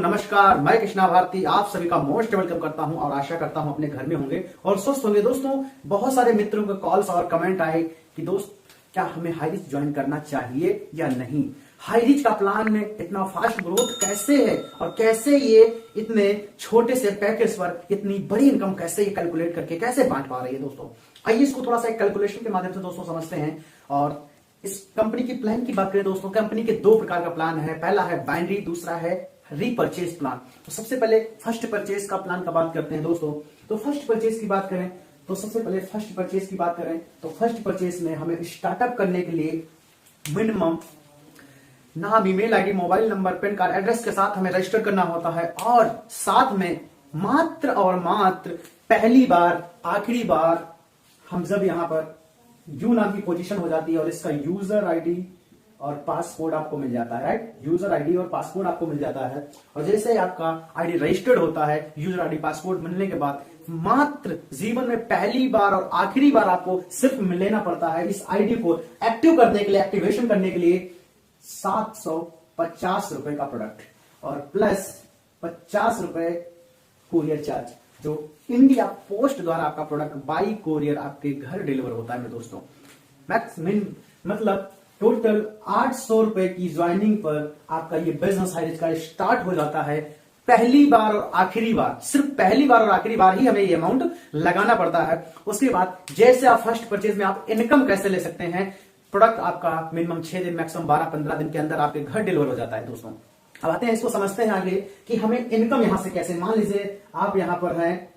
नमस्कार, मैं कृष्णा भारती आप सभी का मोस्ट वेलकम करता हूं और आशा करता हूं अपने घर में होंगे और स्वस्थ होंगे। दोस्तों, बहुत सारे मित्रों के कॉल्स और कमेंट आए कि दोस्त क्या हमें हाई रिच ज्वाइन करना चाहिए या नहीं। हाई रिच का प्लान में इतना फास्ट ग्रोथ कैसे है और कैसे ये इतने छोटे से पैकेज पर इतनी बड़ी इनकम कैसे ये कैलकुलेट करके कैसे बांट पा रही है। दोस्तों आइए इसको थोड़ा सा एक कैलकुलेशन के माध्यम से दोस्तों समझते हैं। और इस कंपनी की प्लान की बात करें दोस्तों, कंपनी के दो प्रकार का प्लान है। पहला है बाइनरी, दूसरा है रीपरचेज प्लान। तो सबसे पहले फर्स्ट परचेज का प्लान का बात करते हैं दोस्तों। तो फर्स्ट परचेज की बात करें तो सबसे पहले फर्स्ट परचेज की बात करें तो फर्स्ट परचेज में हमें स्टार्टअप करने के लिए मिनिमम नाम, email ID, mobile number, pan card address के साथ हमें रजिस्टर करना होता है। और साथ में मात्र और मात्र पहली बार आखिरी बार हम जब यहां पर यू नाम की पोजीशन हो जाती है और इसका यूजर आईडी और पासपोर्ट आपको मिल जाता है, राइट। यूजर आईडी और पासपोर्ट आपको मिल जाता है और जैसे ही आपका आईडी रजिस्टर्ड होता है, यूजर आईडी पासपोर्ट मिलने के बाद मात्र जीवन में पहली बार और आखिरी बार आपको सिर्फ लेना पड़ता है इस आईडी को एक्टिव करने के लिए, एक्टिवेशन करने के लिए 750 रुपए का प्रोडक्ट और प्लस 50 रुपए कुरियर चार्ज, जो इंडिया पोस्ट द्वारा आपका प्रोडक्ट बाई कोरियर आपके घर डिलीवर होता है मेरे दोस्तों। मैक्सिमम मतलब टोटल 800 रुपए की ज्वाइनिंग पर आपका ये बिजनेस हाई रिच का स्टार्ट हो जाता है। पहली बार और आखिरी बार, सिर्फ पहली बार और आखिरी बार ही हमें ये अमाउंट लगाना पड़ता है। उसके बाद जैसे आप फर्स्ट परचेज में आप इनकम कैसे ले सकते हैं, प्रोडक्ट आपका मिनिमम 6 दिन, मैक्सिमम 12-15 दिन के अंदर आपके घर डिलीवर हो जाता है दोस्तों। अब आते हैं इसको समझते हैं आगे कि हमें इनकम यहां से कैसे। मान लीजिए आप यहां पर हैं,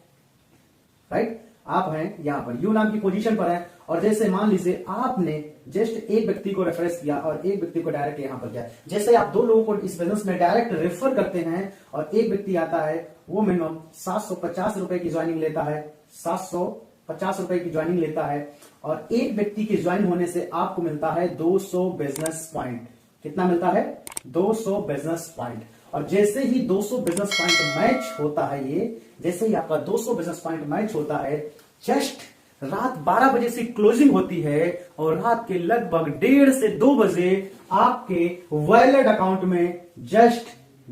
राइट, आप हैं यहां पर यू नाम की पोजीशन पर है और जैसे मान लीजिए आपने जस्ट एक व्यक्ति को रेफरेंस किया और एक व्यक्ति को डायरेक्ट यहां पर किया। जैसे आप दो लोगों को इस बिजनेस में डायरेक्ट रेफर करते हैं और एक व्यक्ति आता है, वो मिनिमम 750 रुपए की ज्वाइनिंग लेता है, 750 रुपए की ज्वाइनिंग लेता है और एक व्यक्ति के ज्वाइन होने से आपको मिलता है 200 बिजनेस पॉइंट। कितना मिलता है? 200 बिजनेस पॉइंट। और जैसे ही 200 बिजनेस पॉइंट मैच होता है, ये जैसे ही आपका 200 बिजनेस पॉइंट मैच होता है, जस्ट रात 12 बजे से क्लोजिंग होती है और रात के लगभग 1:30 से 2 बजे आपके वॉलेट अकाउंट में जस्ट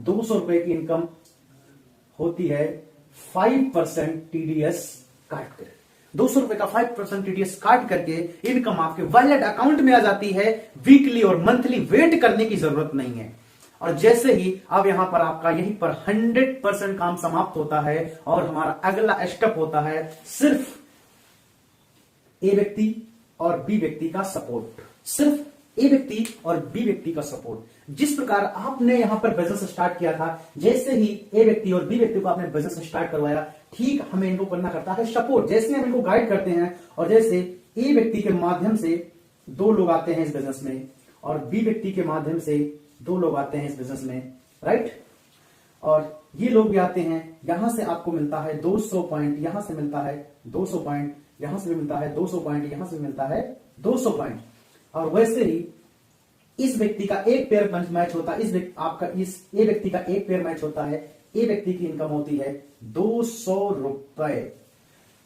200 रुपए की इनकम होती है। 5% टीडीएस काट कर 200 रुपए का 5% टीडीएस काट करके इनकम आपके वॉलेट अकाउंट में आ जाती है। वीकली और मंथली वेट करने की जरूरत नहीं है। और जैसे ही अब यहां पर आपका यहीं पर 100% काम समाप्त होता है और हमारा अगला स्टेप होता है सिर्फ ए व्यक्ति और बी व्यक्ति का सपोर्ट। सिर्फ ए व्यक्ति और बी व्यक्ति का सपोर्ट। जिस प्रकार आपने यहां पर बिजनेस स्टार्ट किया था, जैसे ही ए व्यक्ति और बी व्यक्ति को आपने बिजनेस स्टार्ट करवाया, ठीक हमें इनको करना करता है सपोर्ट। जैसे हम इनको गाइड करते हैं और जैसे ए व्यक्ति के माध्यम से 2 लोग आते हैं इस बिजनेस में और बी व्यक्ति के माध्यम से 2 लोग आते हैं इस बिजनेस में, राइट। और ये लोग भी आते हैं, यहां से आपको मिलता है 200 पॉइंट, यहां से मिलता है 200 पॉइंट, यहां से भी मिलता है 200 पॉइंट, यहां से मिलता है 200 पॉइंट। और वैसे ही इस व्यक्ति का एक पेयर मैच होता है, आपका इस ए व्यक्ति का एक पेयर मैच होता है, ए व्यक्ति की इनकम होती है 200 रुपए।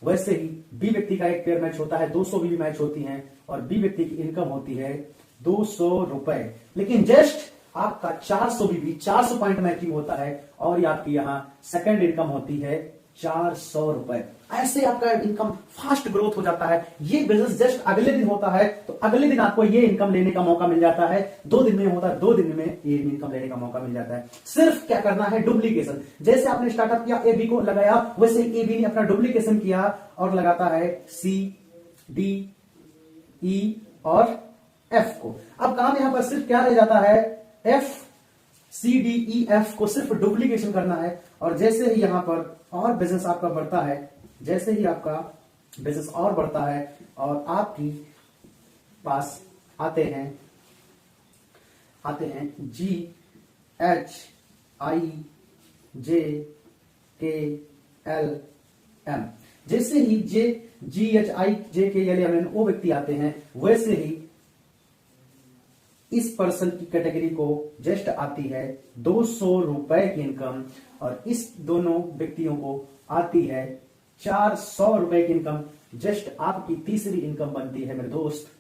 वैसे ही बी व्यक्ति का एक पेयर मैच होता है, 200 भी मैच होती हैं और बी व्यक्ति की इनकम होती है 200 रुपए। लेकिन जस्ट आपका 400 पॉइंट मैचिंग होता है और आपकी यहां सेकंड इनकम होती है 400 रुपए। ऐसे आपका इनकम फास्ट ग्रोथ हो जाता है। ये बिजनेस जस्ट अगले दिन होता है तो अगले दिन आपको ये इनकम लेने का मौका मिल जाता है। 2 दिन में होता है, 2 दिन में ये इनकम लेने का मौका मिल जाता है। सिर्फ क्या करना है? डुप्लीकेशन। जैसे आपने स्टार्टअप किया, ए बी को लगाया, वैसे ए बी ने अपना डुप्लीकेशन किया और लगाता है सी, डी, ई और एफ को। अब काम यहां पर सिर्फ क्या रह जाता है? एफ, सी, डी, ई, एफ को सिर्फ डुप्लीकेशन करना है। और जैसे ही यहां पर और बिजनेस आपका बढ़ता है, जैसे ही आपका बिजनेस और बढ़ता है और आपकी पास आते हैं जी, एच, आई, जे, के, एल, एम। जैसे ही जी, एच, आई, जे, के, एल, एम, वो व्यक्ति आते हैं, वैसे ही इस पर्सन की कैटेगरी को जस्ट आती है 200 रुपए की इनकम और इस दोनों व्यक्तियों को आती है 400 रुपए की इनकम। जस्ट आपकी तीसरी इनकम बनती है मेरे दोस्त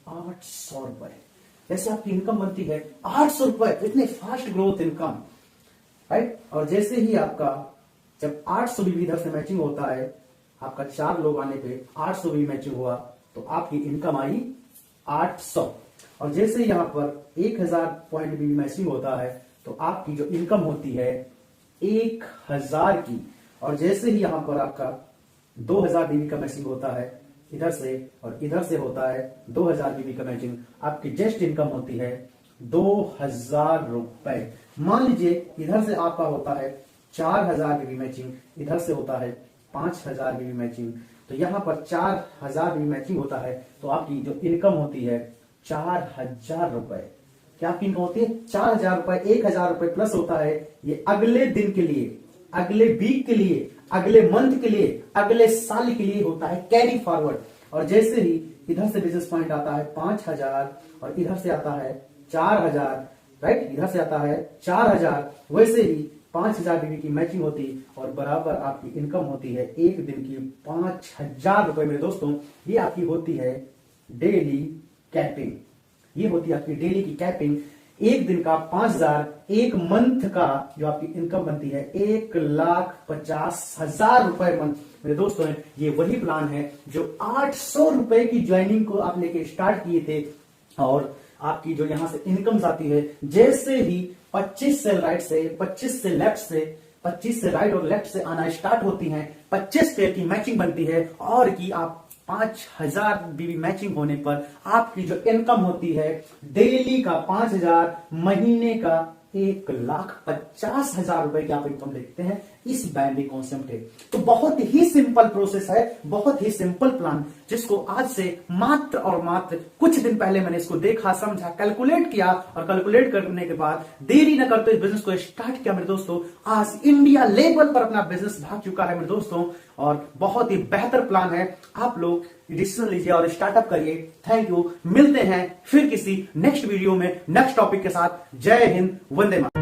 800 रुपए। जैसे आपकी इनकम बनती है 800 रुपए, इतने फास्ट ग्रोथ इनकम, राइट। और जैसे ही आपका जब 800 बीबी इधर से मैचिंग होता है, आपका 4 लोग आने पे 800 बीबी मैचिंग हुआ तो आपकी इनकम आई 800। और जैसे यहां पर 1000 पॉइंट बीबी मैचिंग होता है तो आपकी जो इनकम होती है 1000 की। और जैसे ही यहां पर आपका 2000 बीबी का मैचिंग होता है इधर से और इधर से होता है 2000 बीबी का मैचिंग, आपकी जस्ट इनकम होती है 2000 रुपए। मान लीजिए इधर से आपका होता है 4000 बीबी मैचिंग, इधर से होता है 5000 बीबी मैचिंग, तो यहां पर 4000 बीबी मैचिंग होता है तो आपकी जो इनकम होती है 4000 रुपए। क्या आपकी इनकम होती है 4000 रुपए। 1000 रुपए प्लस होता है ये अगले दिन के लिए, अगले वीक के लिए, अगले मंथ के लिए, अगले साल के लिए होता है कैरी फॉरवर्ड। और जैसे ही इधर से बिजनेस पॉइंट आता है 5000 और इधर से आता है 4000, राइट, इधर से आता है 4000, वैसे ही 5000 बीबी की मैचिंग होती और बराबर आपकी इनकम होती है एक दिन की 5000 रुपए। मेरे दोस्तों ये आपकी होती है डेली कैपिंग, ये होती है आपकी डेली की कैपिंग। एक दिन का 5000, एक मंथ का जो आपकी इनकम बनती है 1,50,000 रुपए मंथ। मेरे दोस्तों ये वही प्लान है जो 800 रुपए की ज्वाइनिंग को आप लेके स्टार्ट किए थे और आपकी जो यहां से इनकम आती है जैसे ही 25 से राइट से, 25 से लेफ्ट से, 25 से राइट और लेफ्ट से आना स्टार्ट होती हैं, 25 पेयर की मैचिंग बनती है और कि आप 5000 बीबी मैचिंग होने पर आपकी जो इनकम होती है डेली का 5000, महीने का 1,50,000 रुपए की आप इनकम देखते हैं। इस बाइनरी कॉन्सेप्ट है तो बहुत ही सिंपल प्रोसेस है, बहुत ही सिंपल प्लान, जिसको आज से मात्र और मात्र कुछ दिन पहले मैंने इसको देखा, समझा, कैलकुलेट किया और कैलकुलेट करने के बाद देरी न करते इस बिजनेस को स्टार्ट किया। मेरे दोस्तों आज इंडिया लेवल पर अपना बिजनेस भाग चुका है मेरे दोस्तों और बहुत ही बेहतर प्लान है। आप लोग डिसीजन लीजिए और स्टार्टअप करिए। Thank you. मिलते हैं फिर किसी नेक्स्ट वीडियो में नेक्स्ट टॉपिक के साथ। जय हिंद, वंदे मातरम।